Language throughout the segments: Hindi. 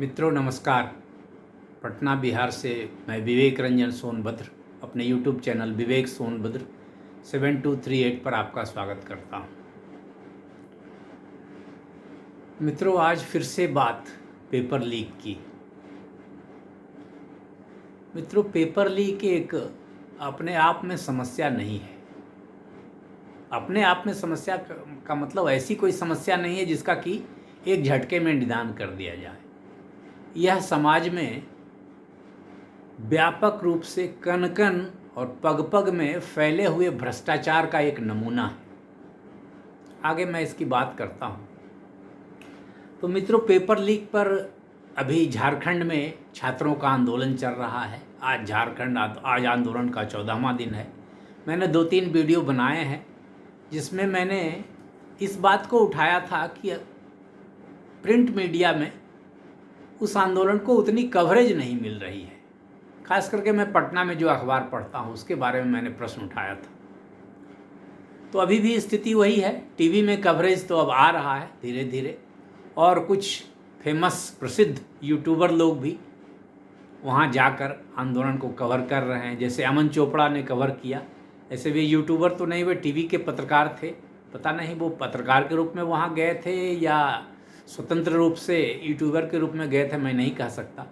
मित्रों नमस्कार। पटना बिहार से मैं विवेक रंजन सोनभद्र अपने YouTube चैनल विवेक सोनभद्र 7238 पर आपका स्वागत करता हूं। मित्रों, आज फिर से बात पेपर लीक की। मित्रों, पेपर लीक एक अपने आप में समस्या नहीं है। अपने आप में समस्या का मतलब ऐसी कोई समस्या नहीं है जिसका कि एक झटके में निदान कर दिया जाए। यह समाज में व्यापक रूप से कण कण और पग पग में फैले हुए भ्रष्टाचार का एक नमूना है। आगे मैं इसकी बात करता हूँ। तो मित्रों, पेपर लीक पर अभी झारखंड में छात्रों का आंदोलन चल रहा है। आज आंदोलन का 14वां दिन है। मैंने 2-3 वीडियो बनाए हैं जिसमें मैंने इस बात को उठाया था कि प्रिंट मीडिया में उस आंदोलन को उतनी कवरेज नहीं मिल रही है। खास करके मैं पटना में जो अखबार पढ़ता हूँ उसके बारे में मैंने प्रश्न उठाया था। तो अभी भी स्थिति वही है। टीवी में कवरेज तो अब आ रहा है धीरे धीरे, और कुछ फेमस प्रसिद्ध यूट्यूबर लोग भी वहाँ जाकर आंदोलन को कवर कर रहे हैं। जैसे अमन चोपड़ा ने कवर किया। ऐसे वे यूट्यूबर तो नहीं, वे टीवी के पत्रकार थे। पता नहीं वो पत्रकार के रूप में वहाँ गए थे या स्वतंत्र रूप से यूट्यूबर के रूप में गए थे, मैं नहीं कह सकता।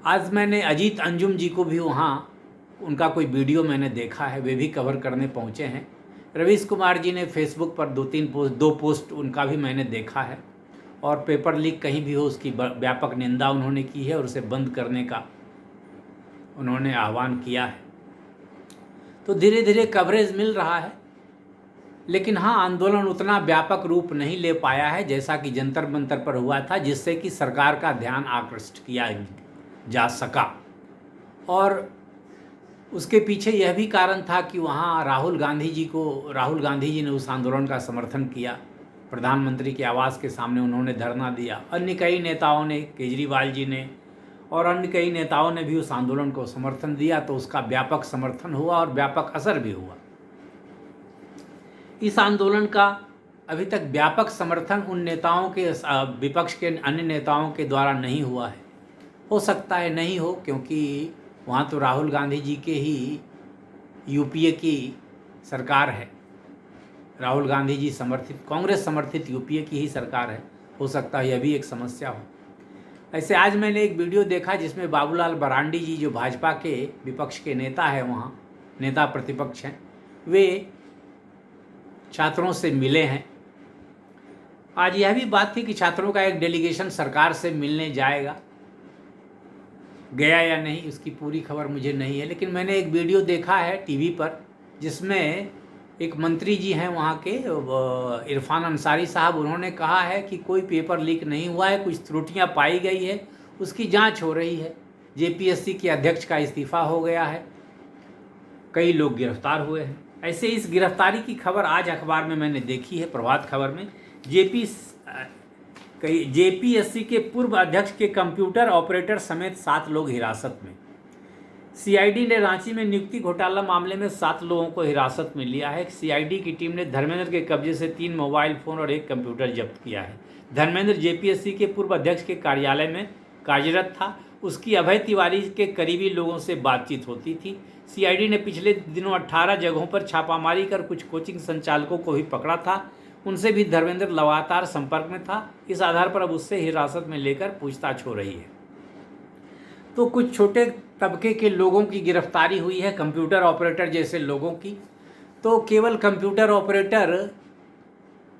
आज मैंने अजीत अंजुम जी को भी वहाँ उनका कोई वीडियो मैंने देखा है, वे भी कवर करने पहुँचे हैं। रवीश कुमार जी ने फेसबुक पर 2 पोस्ट उनका भी मैंने देखा है, और पेपर लीक कहीं भी हो उसकी व्यापक निंदा उन्होंने की है और उसे बंद करने का उन्होंने आह्वान किया है। तो धीरे धीरे कवरेज मिल रहा है, लेकिन हाँ, आंदोलन उतना व्यापक रूप नहीं ले पाया है जैसा कि जंतर मंतर पर हुआ था, जिससे कि सरकार का ध्यान आकृष्ट किया जा सका। और उसके पीछे यह भी कारण था कि वहाँ राहुल गांधी जी ने उस आंदोलन का समर्थन किया। प्रधानमंत्री के आवास के सामने उन्होंने धरना दिया। अन्य कई नेताओं ने, केजरीवाल जी ने और अन्य कई नेताओं ने भी उस आंदोलन को समर्थन दिया। तो उसका व्यापक समर्थन हुआ और व्यापक असर भी हुआ। इस आंदोलन का अभी तक व्यापक समर्थन उन नेताओं के, विपक्ष के अन्य नेताओं के द्वारा नहीं हुआ है। हो सकता है नहीं हो, क्योंकि वहाँ तो राहुल गांधी जी के ही यूपीए की सरकार है। राहुल गांधी जी समर्थित, कांग्रेस समर्थित यूपीए की ही सरकार है। हो सकता है यह भी एक समस्या हो। ऐसे आज मैंने एक वीडियो देखा जिसमें बाबूलाल मरांडी जी, जो भाजपा के विपक्ष के नेता है, वहाँ नेता प्रतिपक्ष हैं, वे छात्रों से मिले हैं। आज यह भी बात थी कि छात्रों का एक डेलीगेशन सरकार से मिलने जाएगा। गया या नहीं उसकी पूरी खबर मुझे नहीं है, लेकिन मैंने एक वीडियो देखा है टीवी पर जिसमें एक मंत्री जी हैं वहाँ के, इरफान अंसारी साहब, उन्होंने कहा है कि कोई पेपर लीक नहीं हुआ है, कुछ त्रुटियाँ पाई गई है, उसकी जांच हो रही है। जेपीएससी के अध्यक्ष का इस्तीफा हो गया है, कई लोग गिरफ्तार हुए हैं। ऐसे इस गिरफ्तारी की खबर आज अखबार में मैंने देखी है, प्रभात खबर में। जेपीएससी के पूर्व अध्यक्ष के कंप्यूटर ऑपरेटर समेत 7 लोग हिरासत में। सीआईडी ने रांची में नियुक्ति घोटाला मामले में 7 लोगों को हिरासत में लिया है। सीआईडी की टीम ने धर्मेंद्र के कब्जे से 3 मोबाइल फोन और 1 कंप्यूटर जब्त किया है। धर्मेंद्र जेपीएससी के पूर्व अध्यक्ष के कार्यालय में कार्यरत था। उसकी अभय तिवारी के करीबी लोगों से बातचीत होती थी। सीआईडी ने पिछले दिनों 18 जगहों पर छापामारी कर कुछ कोचिंग संचालकों को भी पकड़ा था। उनसे भी धर्मेंद्र लगातार संपर्क में था। इस आधार पर अब उससे हिरासत में लेकर पूछताछ हो रही है। तो कुछ छोटे तबके के लोगों की गिरफ्तारी हुई है, कंप्यूटर ऑपरेटर जैसे लोगों की। तो केवल कंप्यूटर ऑपरेटर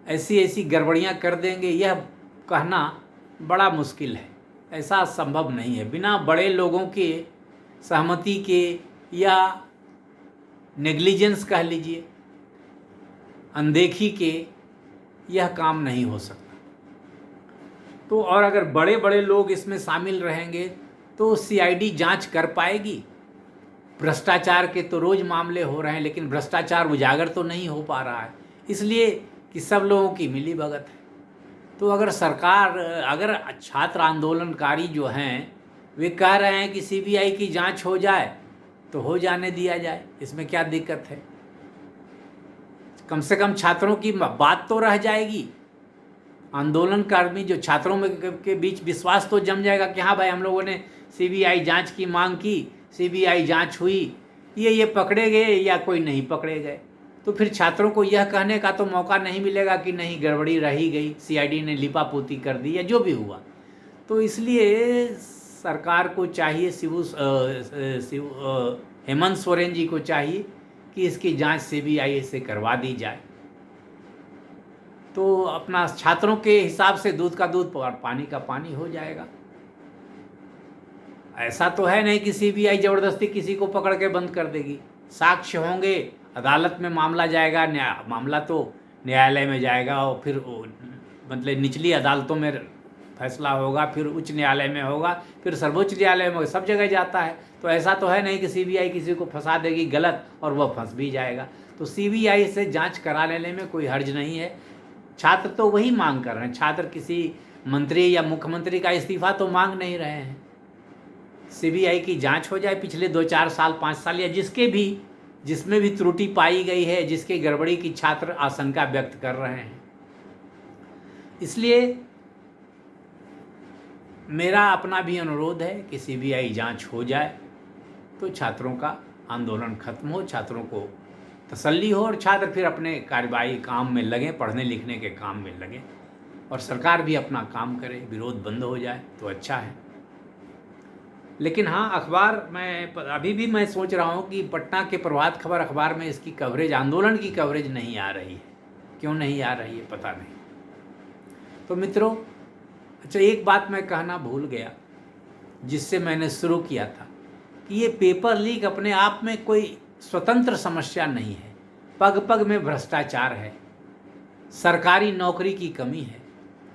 ऐसी गड़बड़ियां कर देंगे, यह कहना बड़ा मुश्किल है। ऐसा संभव नहीं है। बिना बड़े लोगों के सहमति के या नेग्लिजेंस कह लीजिए, अनदेखी के, यह काम नहीं हो सकता। तो और अगर बड़े बड़े लोग इसमें शामिल रहेंगे तो सीआईडी जांच कर पाएगी। भ्रष्टाचार के तो रोज मामले हो रहे हैं, लेकिन भ्रष्टाचार उजागर तो नहीं हो पा रहा है, इसलिए कि सब लोगों की मिली भगत है। तो अगर छात्र आंदोलनकारी जो हैं वे कह रहे हैं कि सीबीआई की जांच हो जाए, तो हो जाने दिया जाए, इसमें क्या दिक्कत है। कम से कम छात्रों की बात तो रह जाएगी। आंदोलनकारी जो छात्रों में के बीच विश्वास तो जम जाएगा कि हाँ भाई हम लोगों ने सीबीआई जांच की मांग की, सीबीआई जांच हुई, ये पकड़े गए या कोई नहीं पकड़े गए। तो फिर छात्रों को यह कहने का तो मौका नहीं मिलेगा कि नहीं गड़बड़ी रही गई, सीआईडी ने लिपापोती कर दी या जो भी हुआ। तो इसलिए सरकार को चाहिए, हेमंत सोरेन जी को चाहिए कि इसकी जांच सीबीआई से करवा दी जाए। तो अपना छात्रों के हिसाब से दूध का दूध और पानी का पानी हो जाएगा। ऐसा तो है नहीं कि सीबीआई ज़बरदस्ती किसी को पकड़ के बंद कर देगी। साक्ष्य होंगे, अदालत में मामला जाएगा, मामला तो न्यायालय में जाएगा और फिर मतलब निचली अदालतों में फैसला होगा, फिर उच्च न्यायालय में होगा, फिर सर्वोच्च न्यायालय में, सब जगह जाता है। तो ऐसा तो है नहीं कि सीबीआई किसी को फंसा देगी गलत और वह फंस भी जाएगा। तो सीबीआई से जांच करा लेने में कोई हर्ज नहीं है। छात्र तो वही मांग कर रहे हैं, छात्र किसी मंत्री या मुख्यमंत्री का इस्तीफा तो मांग नहीं रहे हैं। सीबीआई की जांच हो जाए पिछले 2-4 साल 5 साल या जिसमें भी त्रुटि पाई गई है, जिसके गड़बड़ी की छात्र आशंका व्यक्त कर रहे हैं। इसलिए मेरा अपना भी अनुरोध है कि सीबीआई जांच हो जाए तो छात्रों का आंदोलन खत्म हो, छात्रों को तसल्ली हो और छात्र फिर अपने कार्यवाही काम में लगें, पढ़ने लिखने के काम में लगें और सरकार भी अपना काम करे, विरोध बंद हो जाए तो अच्छा है। लेकिन हाँ, अखबार में अभी भी मैं सोच रहा हूँ कि पटना के प्रभात खबर अखबार में इसकी कवरेज, आंदोलन की कवरेज नहीं आ रही है। क्यों नहीं आ रही है पता नहीं। तो मित्रों, अच्छा एक बात मैं कहना भूल गया जिससे मैंने शुरू किया था कि ये पेपर लीक अपने आप में कोई स्वतंत्र समस्या नहीं है। पग पग में भ्रष्टाचार है, सरकारी नौकरी की कमी है।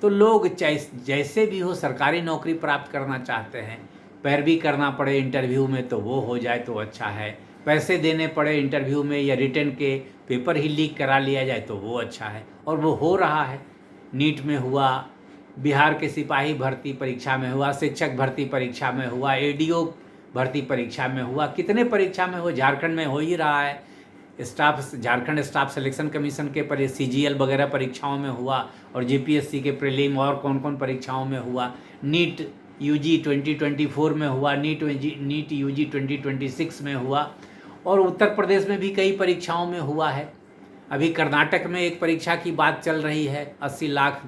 तो लोग जैसे भी हो सरकारी नौकरी प्राप्त करना चाहते हैं, पैरवी करना पड़े इंटरव्यू में तो वो हो जाए तो अच्छा है, पैसे देने पड़े इंटरव्यू में या रिटर्न के पेपर ही लीक करा लिया जाए तो वो अच्छा है। और वो हो रहा है। नीट में हुआ, बिहार के सिपाही भर्ती परीक्षा में हुआ, शिक्षक भर्ती परीक्षा में हुआ, एडीओ भर्ती परीक्षा में हुआ, कितने परीक्षा में हो, झारखंड में हो ही रहा है। झारखंड स्टाफ सिलेक्शन कमीशन के सीजीएल वगैरह परीक्षाओं में हुआ और जीपीएससी के प्रीलिम और कौन कौन परीक्षाओं में हुआ। नीट यूजी 2024 में हुआ, नीट यूजी 2026 में हुआ और उत्तर प्रदेश में भी कई परीक्षाओं में हुआ है। अभी कर्नाटक में एक परीक्षा की बात चल रही है, 80 लाख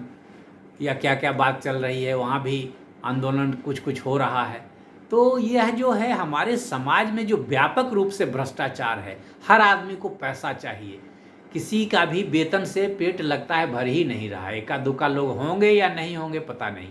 या क्या क्या बात चल रही है, वहाँ भी आंदोलन कुछ हो रहा है। तो यह जो है हमारे समाज में जो व्यापक रूप से भ्रष्टाचार है, हर आदमी को पैसा चाहिए, किसी का भी वेतन से पेट लगता है भर ही नहीं रहा है। एका दुका लोग होंगे या नहीं होंगे पता नहीं,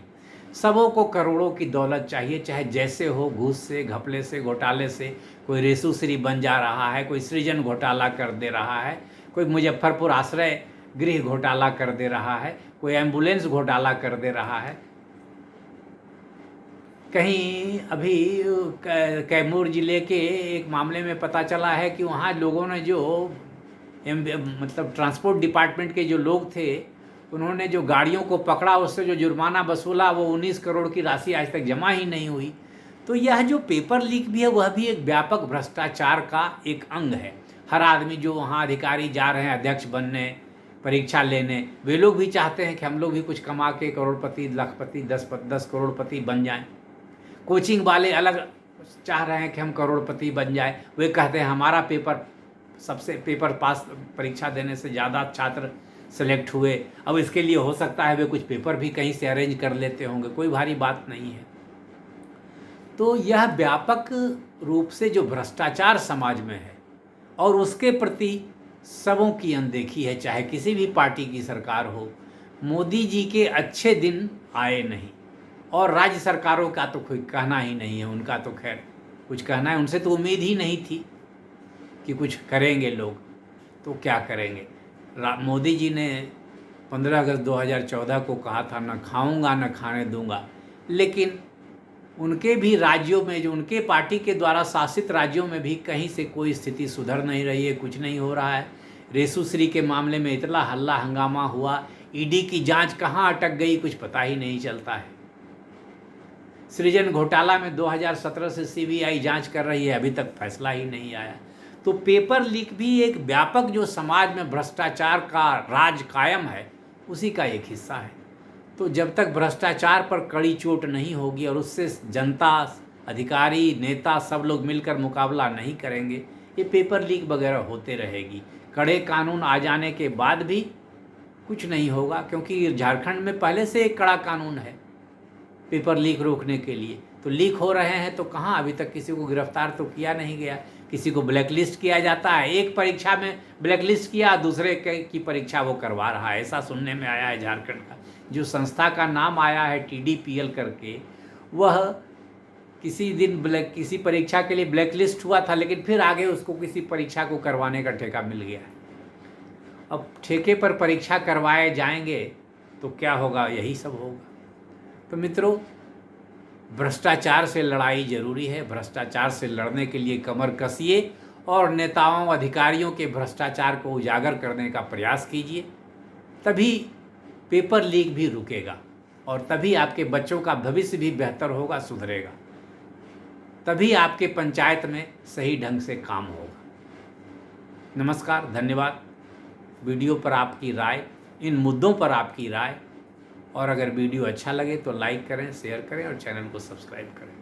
सबों को करोड़ों की दौलत चाहिए, चाहे जैसे हो, घूस से, घपले से, घोटाले से। कोई रेसूश्री बन जा रहा है, कोई सृजन घोटाला कर दे रहा है, कोई मुजफ्फरपुर आश्रय गृह घोटाला कर दे रहा है, कोई एम्बुलेंस घोटाला कर दे रहा है। कहीं अभी कैमूर जिले के एक मामले में पता चला है कि वहाँ लोगों ने जो मतलब ट्रांसपोर्ट डिपार्टमेंट के जो लोग थे, उन्होंने जो गाड़ियों को पकड़ा, उससे जो जुर्माना वसूला वो 19 करोड़ की राशि आज तक जमा ही नहीं हुई। तो यह जो पेपर लीक भी है वह भी एक व्यापक भ्रष्टाचार का एक अंग है। हर आदमी जो वहाँ अधिकारी जा रहे हैं अध्यक्ष बनने, परीक्षा लेने, वे लोग भी चाहते हैं कि हम लोग भी कुछ कमा के करोड़पति, लाखपति, 10 करोड़पति बन जाएं। कोचिंग वाले अलग चाह रहे हैं कि हम करोड़पति बन जाए। वे कहते हैं हमारा पेपर पास परीक्षा देने से ज़्यादा छात्र सेलेक्ट हुए। अब इसके लिए हो सकता है वे कुछ पेपर भी कहीं से अरेंज कर लेते होंगे, कोई भारी बात नहीं है। तो यह व्यापक रूप से जो भ्रष्टाचार समाज में है और उसके प्रति सबों की अनदेखी है, चाहे किसी भी पार्टी की सरकार हो। मोदी जी के अच्छे दिन आए नहीं और राज्य सरकारों का तो कोई कहना ही नहीं है। उनका तो खैर कुछ कहना है, उनसे तो उम्मीद ही नहीं थी कि कुछ करेंगे लोग, तो क्या करेंगे। मोदी जी ने 15 अगस्त 2014 को कहा था न खाऊंगा न खाने दूंगा, लेकिन उनके भी राज्यों में, जो उनके पार्टी के द्वारा शासित राज्यों में भी कहीं से कोई स्थिति सुधर नहीं रही है, कुछ नहीं हो रहा है। रेसूश्री के मामले में इतना हल्ला हंगामा हुआ, ईडी की जांच कहाँ अटक गई कुछ पता ही नहीं चलता है। सृजन घोटाला में 2017 से सीबीआई जांच कर रही है, अभी तक फैसला ही नहीं आया। तो पेपर लीक भी एक व्यापक जो समाज में भ्रष्टाचार का राज कायम है, उसी का एक हिस्सा है। तो जब तक भ्रष्टाचार पर कड़ी चोट नहीं होगी और उससे जनता, अधिकारी, नेता सब लोग मिलकर मुकाबला नहीं करेंगे, ये पेपर लीक वगैरह होते रहेगी। कड़े कानून आ जाने के बाद भी कुछ नहीं होगा, क्योंकि झारखंड में पहले से एक कड़ा कानून है पेपर लीक रोकने के लिए। तो लीक हो रहे हैं तो कहाँ, अभी तक किसी को गिरफ्तार तो किया नहीं गया, किसी को ब्लैकलिस्ट किया जाता है। एक परीक्षा में ब्लैकलिस्ट किया, दूसरे की परीक्षा वो करवा रहा है, ऐसा सुनने में आया है झारखंड का। जो संस्था का नाम आया है TDPL करके, वह किसी दिन किसी परीक्षा के लिए ब्लैकलिस्ट हुआ था, लेकिन फिर आगे उसको किसी परीक्षा को करवाने का ठेका मिल गया। अब ठेके पर परीक्षा करवाए जाएंगे तो क्या होगा, यही सब होगा। तो मित्रों, भ्रष्टाचार से लड़ाई जरूरी है। भ्रष्टाचार से लड़ने के लिए कमर कसिए और नेताओं, अधिकारियों के भ्रष्टाचार को उजागर करने का प्रयास कीजिए, तभी पेपर लीक भी रुकेगा और तभी आपके बच्चों का भविष्य भी बेहतर होगा, सुधरेगा। तभी आपके पंचायत में सही ढंग से काम होगा। नमस्कार, धन्यवाद। वीडियो पर आपकी राय, इन मुद्दों पर आपकी राय, और अगर वीडियो अच्छा लगे तो लाइक करें, शेयर करें और चैनल को सब्सक्राइब करें।